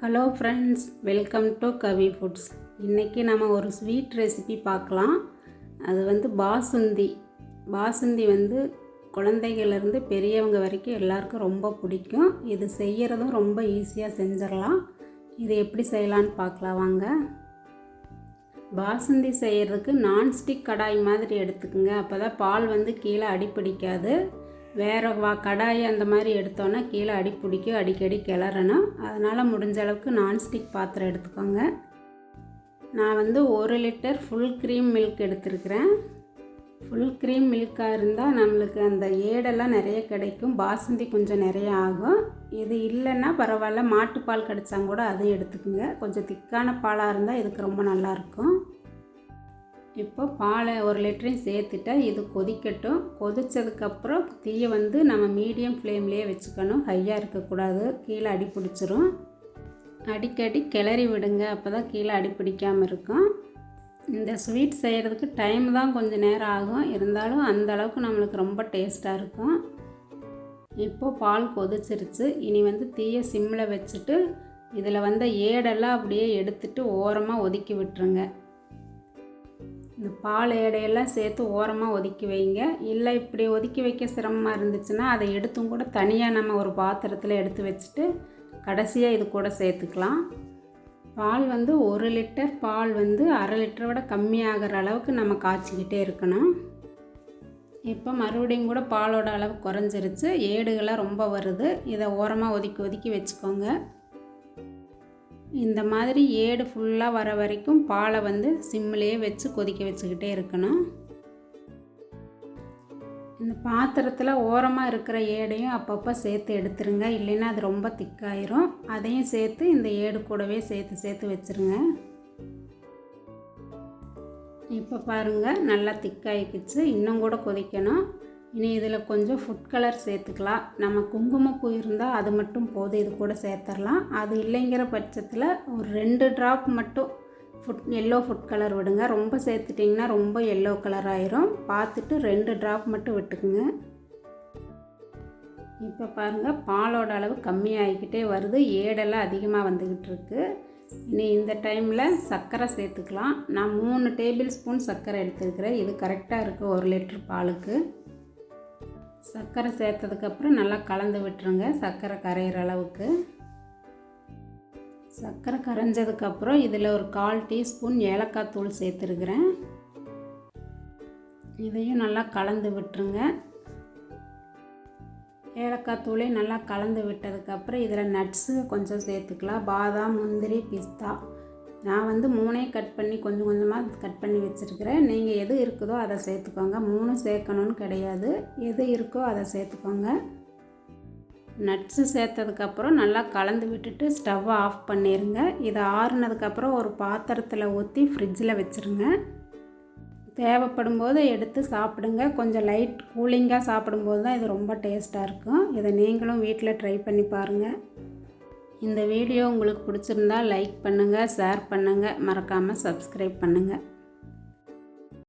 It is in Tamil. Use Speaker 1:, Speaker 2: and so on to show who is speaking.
Speaker 1: Hello friends, welcome to Kavi foods. இன்றைக்கி நம்ம ஒரு ஸ்வீட் ரெசிபி பார்க்கலாம். அது வந்து பாசுந்தி வந்து குழந்தைகளிலிருந்து பெரியவங்க வரைக்கும் எல்லாருக்கும் ரொம்ப பிடிக்கும். இது செய்கிறதும் ரொம்ப ஈஸியாக செஞ்சிடலாம். இது எப்படி செய்யலான்னு பார்க்கலாம் வாங்க. பாசுந்தி செய்கிறதுக்கு நான்ஸ்டிக் கடாய் மாதிரி எடுத்துக்கோங்க. அப்போ தான் பால் வந்து கீழே அடிப்பிடிக்காது. வேறு கடாய் அந்த மாதிரி எடுத்தோன்னா கீழே அடிப்பிடிக்கும், அடிக்கடி கிளறணும். அதனால் முடிஞ்ச அளவுக்கு நான்ஸ்டிக் பாத்திரம் எடுத்துக்கோங்க. நான் வந்து 1 லிட்டர் ஃபுல் க்ரீம் மில்க் எடுத்துருக்கிறேன். ஃபுல் க்ரீம் மில்காக இருந்தால் நம்மளுக்கு அந்த ஏடெல்லாம் நிறைய கிடைக்கும், பாசுந்தி கொஞ்சம் நிறைய ஆகும். இது இல்லைன்னா பரவாயில்ல, மாட்டுப்பால் கிடைச்சா கூட அதையும் எடுத்துக்கோங்க. கொஞ்சம் திக்கான பாலாக இருந்தால் இதுக்கு ரொம்ப நல்லாயிருக்கும். இப்போ பாலை 1 லிட்டரையும் சேர்த்துட்டா இது கொதிக்கட்டும். கொதித்ததுக்கப்புறம் தீயை வந்து நம்ம மீடியம் ஃப்ளேம்லேயே வச்சுக்கணும், ஹையாக இருக்கக்கூடாது, கீழே அடி பிடிச்சிரும். அடிக்கடி கிளறி விடுங்க, அப்போ தான் கீழே அடி பிடிக்காமல் இருக்கும். இந்த ஸ்வீட் செய்கிறதுக்கு டைம் தான் கொஞ்சம் நேரம் ஆகும், இருந்தாலும் அந்த அளவுக்கு நம்மளுக்கு ரொம்ப டேஸ்ட்டாக இருக்கும். இப்போது பால் கொதிச்சிருச்சு. இனி வந்து தீயை சிம்மில் வச்சுட்டு இதில் வந்த ஏடெல்லாம் அப்படியே எடுத்துட்டு ஓரமாக ஒதுக்கி விட்டுருங்க. இந்த பால் ஏடையெல்லாம் சேர்த்து ஓரமாக ஒதுக்கி வைங்க. இல்லை இப்படி ஒதுக்கி வைக்க சிரமமாக இருந்துச்சுன்னா அதை எடுத்தும் கூட தனியாக நம்ம ஒரு பாத்திரத்தில் எடுத்து வச்சுட்டு கடைசியாக இது கூட சேர்த்துக்கலாம். பால் வந்து 1 லிட்டர் பால் வந்து 1/2 லிட்டரை விட கம்மியாகிற அளவுக்கு நம்ம காய்ச்சிக்கிட்டே இருக்கணும். இப்போ மறுபடியும் கூட பாலோட அளவு குறைஞ்சிருச்சு, ஏடுகளாக ரொம்ப வருது. இதை ஓரமாக ஒதுக்கி வச்சுக்கோங்க. இந்த மாதிரி ஏடு ஃபுல்லாக வர வரைக்கும் பாலை வந்து சிம்மிலேயே வச்சு கொதிக்க வச்சுக்கிட்டே இருக்கணும். இந்த பாத்திரத்தில் ஓரமாக இருக்கிற ஏடையும் அப்பப்போ சேர்த்து எடுத்துருங்க, இல்லைன்னா அது ரொம்ப திக்காயிரும். அதையும் சேர்த்து இந்த ஏடு கூடவே சேர்த்து வச்சுருங்க. இப்போ பாருங்கள், நல்லா திக்காயிக்குச்சு. இன்னும் கூட கொதிக்கணும். இனி இதில் கொஞ்சம் ஃபுட் கலர் சேர்த்துக்கலாம். நம்ம குங்குமப்பூ இருந்தால் அது மட்டும் போதும், இது கூட சேர்த்துடலாம். அது இல்லைங்கிற பட்சத்தில் ஒரு 2 ட்ராப் மட்டும் எல்லோ ஃபுட் கலர் விடுங்க. ரொம்ப சேர்த்துட்டிங்கன்னா ரொம்ப எல்லோ கலர் ஆயிரும். பார்த்துட்டு 2 ட்ராப் மட்டும் விட்டுக்குங்க. இப்போ பாருங்கள், பாலோட அளவு கம்மியாகிக்கிட்டே வருது, ஏடெல்லாம் அதிகமாக வந்துக்கிட்டு இருக்கு. இனி இந்த டைமில் சர்க்கரை சேர்த்துக்கலாம். நான் 3 டேபிள் ஸ்பூன் சர்க்கரை எடுத்துருக்கிறேன். இது கரெக்டாக இருக்குது 1 லிட்டர் பாலுக்கு. சர்க்கரை சேர்த்ததுக்கப்புறம் நல்லா கலந்து விட்டுருங்க, சர்க்கரை கரையிற அளவுக்கு. சர்க்கரை கரைஞ்சதுக்கப்புறம் இதில் ஒரு 1/4 டீஸ்பூன் ஏலக்காய் தூள் சேர்த்துருக்கிறேன். இதையும் நல்லா கலந்து விட்டுருங்க. ஏலக்காய் தூளையும் நல்லா கலந்து விட்டதுக்கப்புறம் இதில் நட்ஸு கொஞ்சம் சேர்த்துக்கலாம். பாதாம், முந்திரி, பிஸ்தா. நான் வந்து 3 கட் பண்ணி கொஞ்சம் கொஞ்சமாக கட் பண்ணி வச்சுருக்கிறேன். நீங்கள் எது இருக்குதோ அதை சேர்த்துக்கோங்க. 3 சேர்க்கணுன்னு கிடையாது, எது இருக்கோ அதை சேர்த்துக்கோங்க. நட்ஸு சேர்த்ததுக்கப்புறம் நல்லா கலந்து விட்டுட்டு ஸ்டவ்வை ஆஃப் பண்ணிடுங்க. இதை ஆறுனதுக்கப்புறம் ஒரு பாத்திரத்தில் ஊற்றி ஃப்ரிட்ஜில் வச்சுருங்க. தேவைப்படும் போது எடுத்து சாப்பிடுங்க. கொஞ்சம் லைட் கூலிங்காக சாப்பிடும்போது தான் இது ரொம்ப டேஸ்ட்டாக இருக்கும். இதை நீங்களும் வீட்டில் ட்ரை பண்ணி பாருங்கள். இந்த வீடியோ உங்களுக்கு பிடிச்சிருந்தா லைக் பண்ணுங்கள், ஷேர் பண்ணுங்கள், மறக்காமல் சப்ஸ்கிரைப் பண்ணுங்கள்.